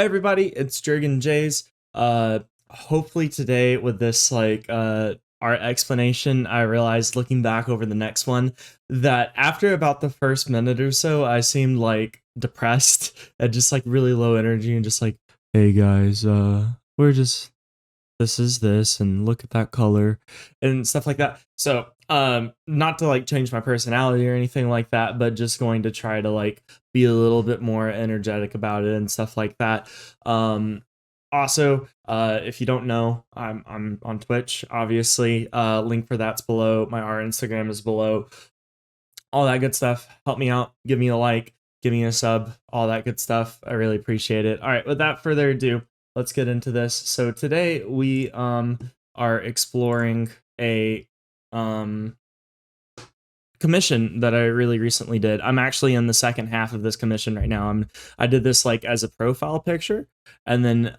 Hey everybody, it's JerganJaze. Hopefully today with this art explanation, I realized looking back over the next one that after about the first minute or so, I seemed like depressed and just like really low energy and just like, hey guys, we're just this is this and look at that color and stuff like that. So not to like change my personality or anything like that, but just going to try to like be a little bit more energetic about it and stuff like that. Also, if you don't know, I'm on Twitch, obviously. Link for that's below. Our Instagram is below. All that good stuff. Help me out, give me a like, give me a sub, all that good stuff. I really appreciate it. All right, without further ado, let's get into this. So today we are exploring a commission that I really recently did. I'm actually in the second half of this commission right now. I did this like as a profile picture, and then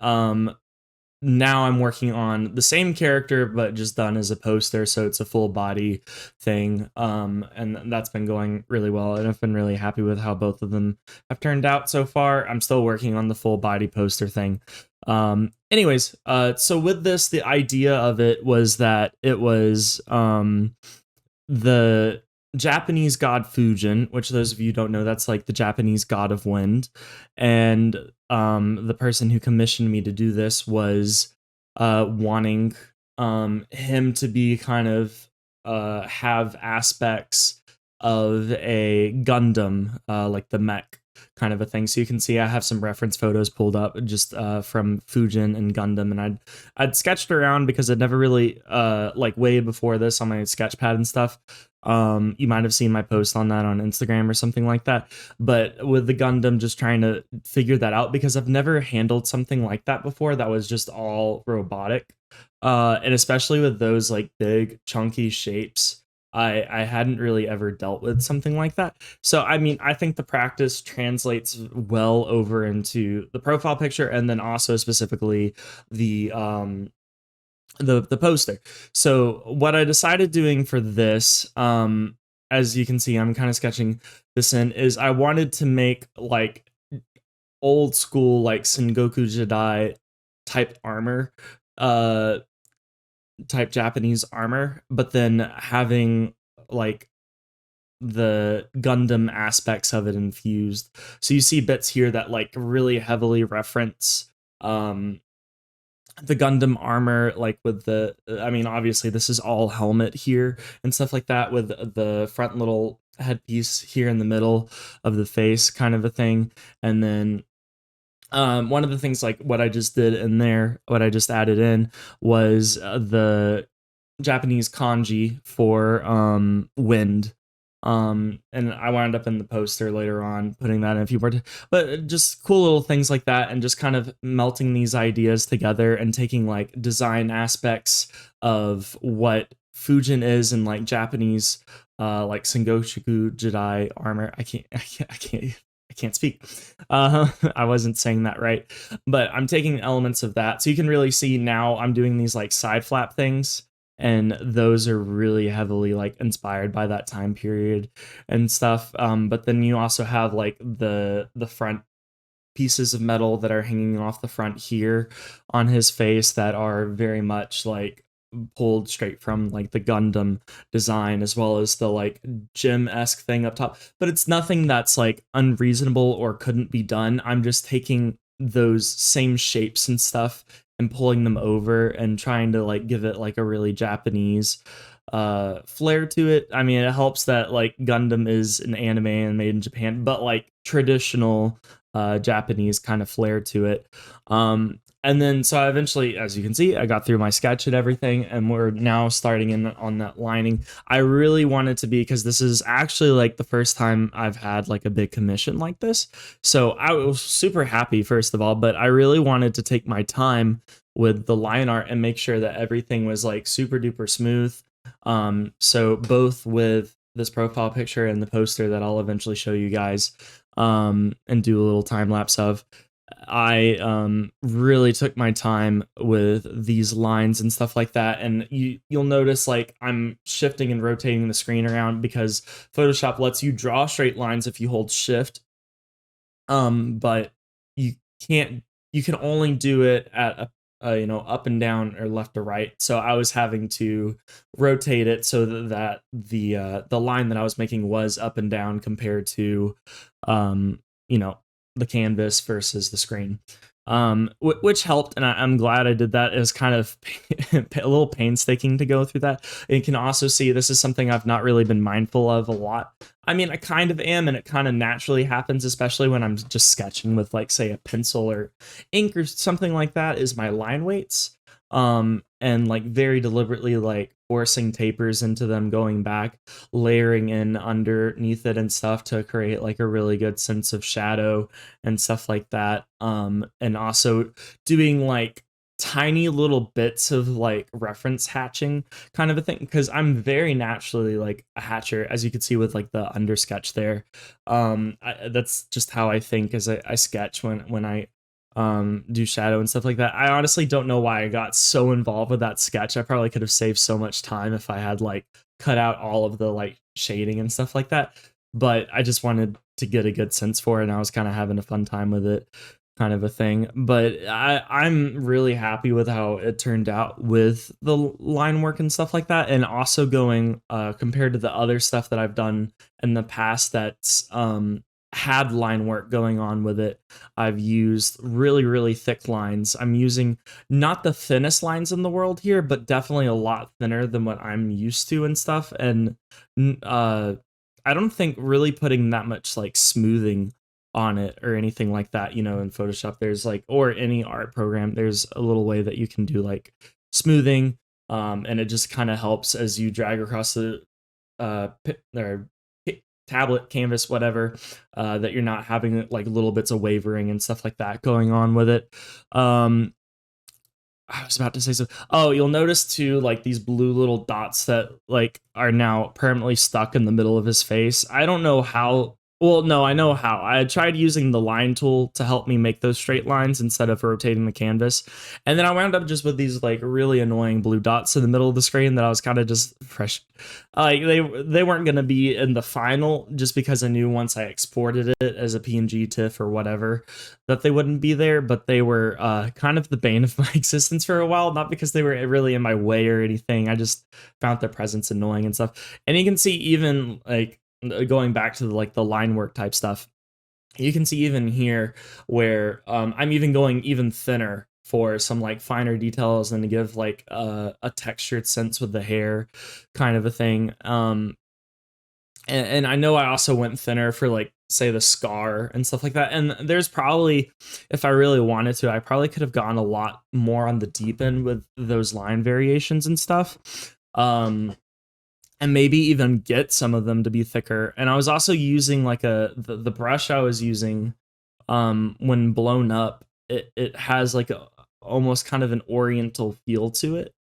now I'm working on the same character but just done as a poster, so it's a full body thing, and that's been going really well, and I've been really happy with how both of them have turned out so far. I'm still working on the full body poster thing. Anyways, so with this, the idea of it was that it was the Japanese god Fujin, which those of you who don't know, that's like the Japanese god of wind. And the person who commissioned me to do this was wanting him to be kind of have aspects of a Gundam, like the mech kind of a thing. So you can see I have some reference photos pulled up just from Fujin and Gundam, and I'd sketched around because I'd never really like way before this on my sketch pad and stuff. You might have seen my post on that on Instagram or something like that. But with the Gundam, just trying to figure that out because I've never handled something like that before that was just all robotic. And especially with those like big chunky shapes, I hadn't really ever dealt with something like that. So I mean, I think the practice translates well over into the profile picture, and then also specifically the the poster. So what I decided doing for this, as you can see, I'm kind of sketching this in, is I wanted to make like old school like Sengoku Jidai type armor, type Japanese armor, but then having like the Gundam aspects of it infused. So you see bits here that like really heavily reference the Gundam armor, like with the, I mean, obviously this is all helmet here and stuff like that, with the front little headpiece here in the middle of the face kind of a thing. And then one of the things like what I just did in there, what I just added in was the Japanese kanji for wind. And I wound up in the poster later on putting that in a few more, but just cool little things like that, and just kind of melting these ideas together and taking like design aspects of what Fujin is and like Japanese like Sengoku Jidai armor. I can't speak. I wasn't saying that right, but I'm taking elements of that. So you can really see now I'm doing these like side flap things, and those are really heavily like inspired by that time period and stuff. But then you also have like the front pieces of metal that are hanging off the front here on his face that are very much like pulled straight from like the Gundam design, as well as the like gym-esque thing up top. But it's nothing that's like unreasonable or couldn't be done. I'm just taking those same shapes and stuff and pulling them over and trying to like give it like a really Japanese flair to it. I mean, it helps that like Gundam is an anime and made in Japan, but like traditional Japanese kind of flair to it. And then so I eventually, as you can see, I got through my sketch and everything, and we're now starting in on that lining. I really wanted to be, because this is actually like the first time I've had like a big commission like this. So I was super happy, first of all, but I really wanted to take my time with the line art and make sure that everything was like super duper smooth. So both with this profile picture and the poster that I'll eventually show you guys, and do a little time lapse of, I really took my time with these lines and stuff like that. And you'll notice like I'm shifting and rotating the screen around because Photoshop lets you draw straight lines if you hold shift, but you can't you can only do it at you know, up and down or left to right. So I was having to rotate it so that the line that I was making was up and down compared to you know, the canvas versus the screen. Which helped, and I'm glad I did that. It was kind of a little painstaking to go through that. And you can also see this is something I've not really been mindful of a lot. I mean, I kind of am, and it kind of naturally happens, especially when I'm just sketching with, like, say, a pencil or ink or something like that, is my line weights. And like very deliberately like forcing tapers into them, going back, layering in underneath it and stuff to create like a really good sense of shadow and stuff like that. And also doing like tiny little bits of like reference hatching kind of a thing, because I'm very naturally like a hatcher, as you can see with like the under sketch there. That's just how I think as I sketch when I do shadow and stuff like that. I honestly don't know why I got so involved with that sketch. I probably could have saved so much time if I had like cut out all of the like shading and stuff like that, but I just wanted to get a good sense for it, and I was kind of having a fun time with it, kind of a thing. But I'm really happy with how it turned out with the line work and stuff like that, and also going compared to the other stuff that I've done in the past that's had line work going on with it. I've used really, really thick lines. I'm using not the thinnest lines in the world here, but definitely a lot thinner than what I'm used to and stuff. And I don't think really putting that much like smoothing on it or anything like that, you know, in Photoshop, there's like, or any art program, there's a little way that you can do like smoothing. And it just kind of helps as you drag across the or tablet, canvas, whatever, that you're not having like little bits of wavering and stuff like that going on with it. I was about to say so. Oh, you'll notice too, like these blue little dots that like are now permanently stuck in the middle of his face. I don't know how. Well, no, I know how. I tried using the line tool to help me make those straight lines instead of rotating the canvas. And then I wound up just with these like really annoying blue dots in the middle of the screen that I was kind of just fresh. Like they weren't going to be in the final, just because I knew once I exported it as a PNG TIFF or whatever that they wouldn't be there, but they were kind of the bane of my existence for a while, not because they were really in my way or anything. I just found their presence annoying and stuff. And you can see even like going back to like the line work type stuff, you can see even here where I'm even going even thinner for some like finer details and to give like a textured sense with the hair, kind of a thing. And I know I also went thinner for like say the scar and stuff like that. And there's probably, if I really wanted to, I probably could have gone a lot more on the deep end with those line variations and stuff. And maybe even get some of them to be thicker. And I was also using like the brush I was using when blown up, it has like a almost kind of an oriental feel to it.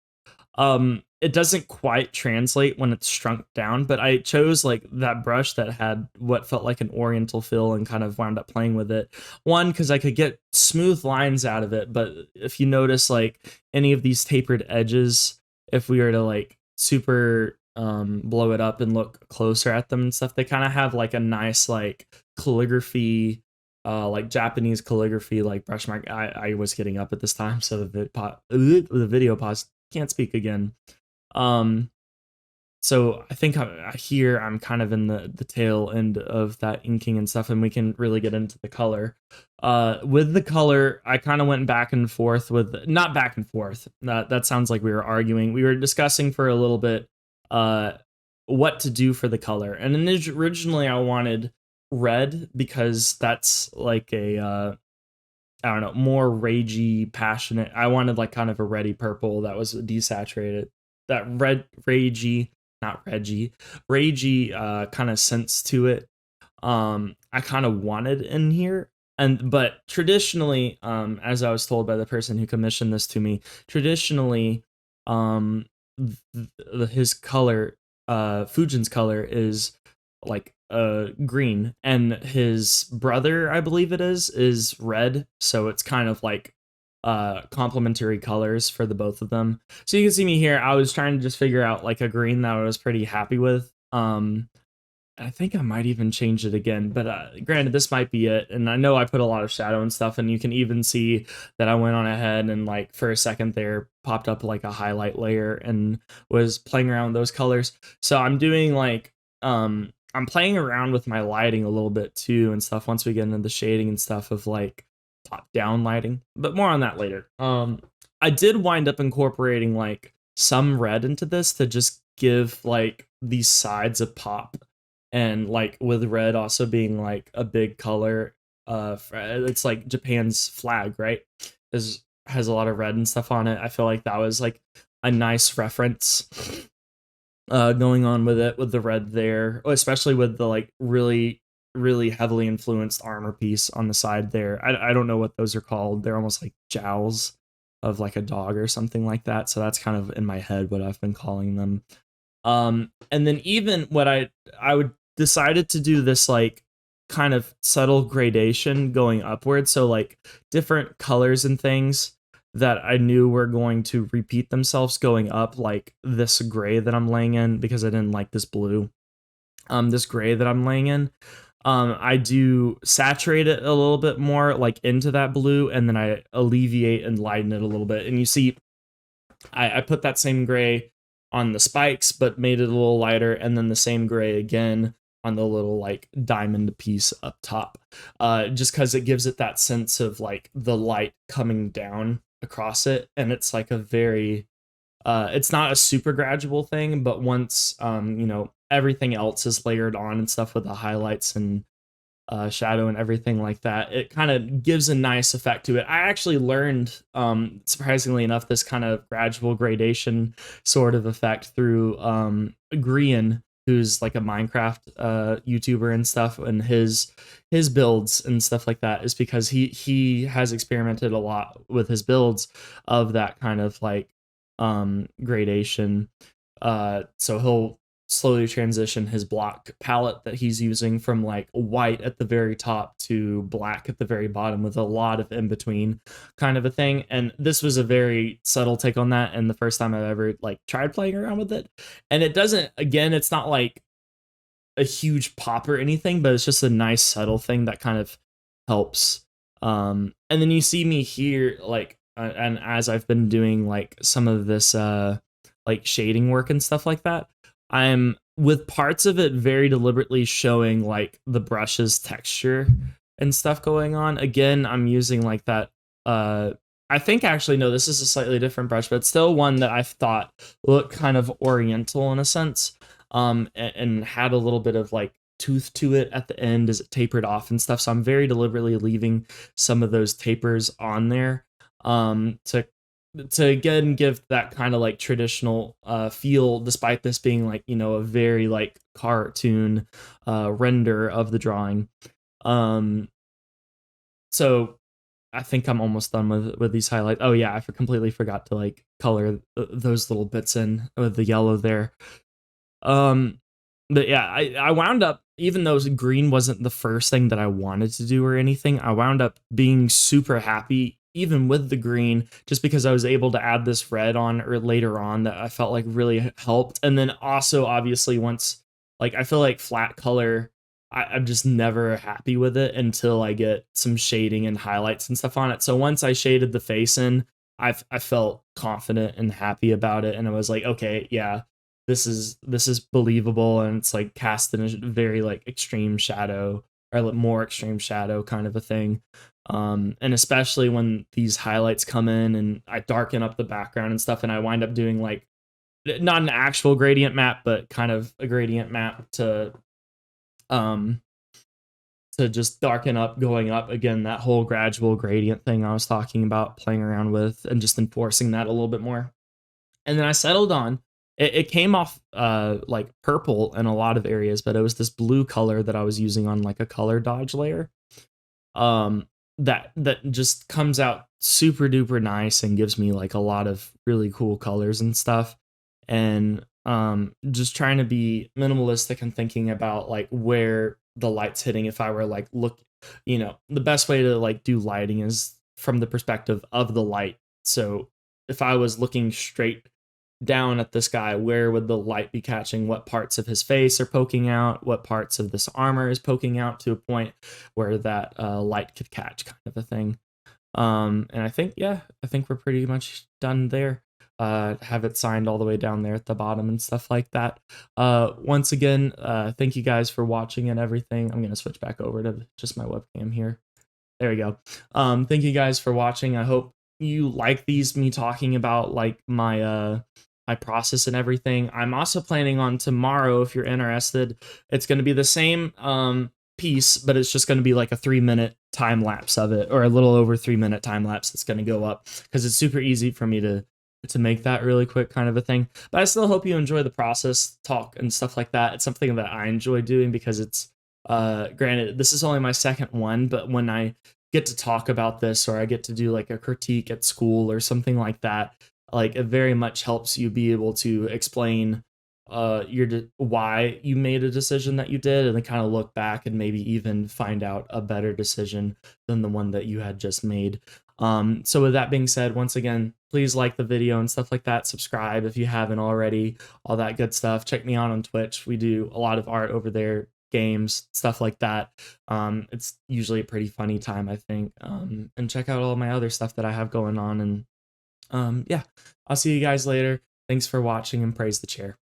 It doesn't quite translate when it's shrunk down, but I chose like that brush that had what felt like an oriental feel and kind of wound up playing with it. One, because I could get smooth lines out of it, but if you notice like any of these tapered edges, if we were to like super blow it up and look closer at them and stuff, they kind of have like a nice like calligraphy, like Japanese calligraphy, like brush mark. I was getting up at this time, so the video pause. Can't speak again. So I think here I'm kind of in the tail end of that inking and stuff, and we can really get into the color. With the color, I kind of went back and forth with, not back and forth. That sounds like we were arguing. We were discussing for a little bit what to do for the color. And originally I wanted red because that's like a I don't know, more ragey, passionate. I wanted like kind of a reddy purple that was desaturated. That red ragey, not reggy, ragey kind of sense to it. I kind of wanted in here. But traditionally, as I was told by the person who commissioned this to me, traditionally, his color, Fujin's color is like green, and his brother, I believe it is red, so it's kind of like complementary colors for the both of them. So you can see me here, I was trying to just figure out like a green that I was pretty happy with. I think I might even change it again, but granted, this might be it. And I know I put a lot of shadow and stuff, and you can even see that I went on ahead and like for a second there popped up like a highlight layer and was playing around with those colors. So I'm doing like I'm playing around with my lighting a little bit too and stuff once we get into the shading and stuff of like top down lighting, but more on that later. I did wind up incorporating like some red into this to just give like these sides a pop, and like with red also being like a big color, it's like Japan's flag, right, is has a lot of red and stuff on it. I feel like that was like a nice reference going on with it, with the red there, especially with the like really heavily influenced armor piece on the side there. I don't know what those are called. They're almost like jowls of like a dog or something like that, so that's kind of in my head what I've been calling them. And then even what I would decided to do this like kind of subtle gradation going upward, so like different colors and things that I knew were going to repeat themselves going up, like this gray that I'm laying in because I didn't like this blue. This gray that I'm laying in, I do saturate it a little bit more like into that blue, and then I alleviate and lighten it a little bit. And you see I put that same gray on the spikes, but made it a little lighter, and then the same gray again on the little like diamond piece up top, just because it gives it that sense of like the light coming down across it, and it's like a very it's not a super gradual thing, but once everything else is layered on and stuff with the highlights and shadow and everything like that, it kind of gives a nice effect to it. I actually learned, surprisingly enough, this kind of gradual gradation sort of effect through Grian, who's like a Minecraft YouTuber and stuff, and his builds and stuff like that is because he has experimented a lot with his builds of that kind of like gradation. So he'll slowly transition his block palette that he's using from like white at the very top to black at the very bottom with a lot of in between kind of a thing. And this was a very subtle take on that, and the first time I've ever like tried playing around with it. And it doesn't, again, it's not like a huge pop or anything, but it's just a nice subtle thing that kind of helps. And then you see me here like and as I've been doing like some of this like shading work and stuff like that, I'm with parts of it very deliberately showing like the brush's texture and stuff going on. Again, I'm using like that I think actually no, this is a slightly different brush, but still one that I've thought looked kind of oriental in a sense. And had a little bit of like tooth to it at the end as it tapered off and stuff. So I'm very deliberately leaving some of those tapers on there to again give that kind of like traditional feel, despite this being like, a very like cartoon render of the drawing. So I think I'm almost done with these highlights. Oh yeah, I completely forgot to like color those little bits in with the yellow there. But yeah, I wound up, even though green wasn't the first thing that I wanted to do or anything, I wound up being super happy even with the green, just because I was able to add this red on or later on that I felt like really helped. And then also obviously once, like, I feel like flat color, I'm just never happy with it until I get some shading and highlights and stuff on it. So once I shaded the face in, I felt confident and happy about it, and I was like, okay, yeah, this is believable, and it's like cast in a very like extreme shadow or like more extreme shadow kind of a thing. And especially when these highlights come in and I darken up the background and stuff, and I wind up doing like not an actual gradient map, but kind of a gradient map um to just darken up going up again, that whole gradual gradient thing I was talking about, playing around with and just enforcing that a little bit more. And then I settled on it came off like purple in a lot of areas, but it was this blue color that I was using on like a color dodge layer. Um that just comes out super duper nice and gives me like a lot of really cool colors and stuff. And just trying to be minimalistic and thinking about like where the light's hitting. If I were like look, the best way to like do lighting is from the perspective of the light. So if I was looking straight down at this guy, where would the light be catching? What parts of his face are poking out? What parts of this armor is poking out to a point where that light could catch, kind of a thing. And I think, yeah, I think we're pretty much done there. Have it signed all the way down there at the bottom and stuff like that. Once again, thank you guys for watching and everything. I'm going to switch back over to just my webcam here. There we go. Thank you guys for watching. I hope you like these, me talking about like my process and everything. I'm also planning on tomorrow, if you're interested, it's going to be the same piece, but it's just going to be like a 3-minute time lapse of it, or a little over 3-minute time lapse that's going to go up, because it's super easy for me to make that really quick, kind of a thing. But I still hope you enjoy the process, talk and stuff like that. It's something that I enjoy doing, because it's granted, this is only my second one, but when I get to talk about this, or I get to do like a critique at school or something like that, like it very much helps you be able to explain why you made a decision that you did, and then kind of look back and maybe even find out a better decision than the one that you had just made. So with that being said, once again, please like the video and stuff like that. Subscribe if you haven't already, all that good stuff. Check me out on Twitch. We do a lot of art over there, games, stuff like that. It's usually a pretty funny time, I think. And check out all my other stuff that I have going on. And yeah, I'll see you guys later. Thanks for watching, and praise the chair.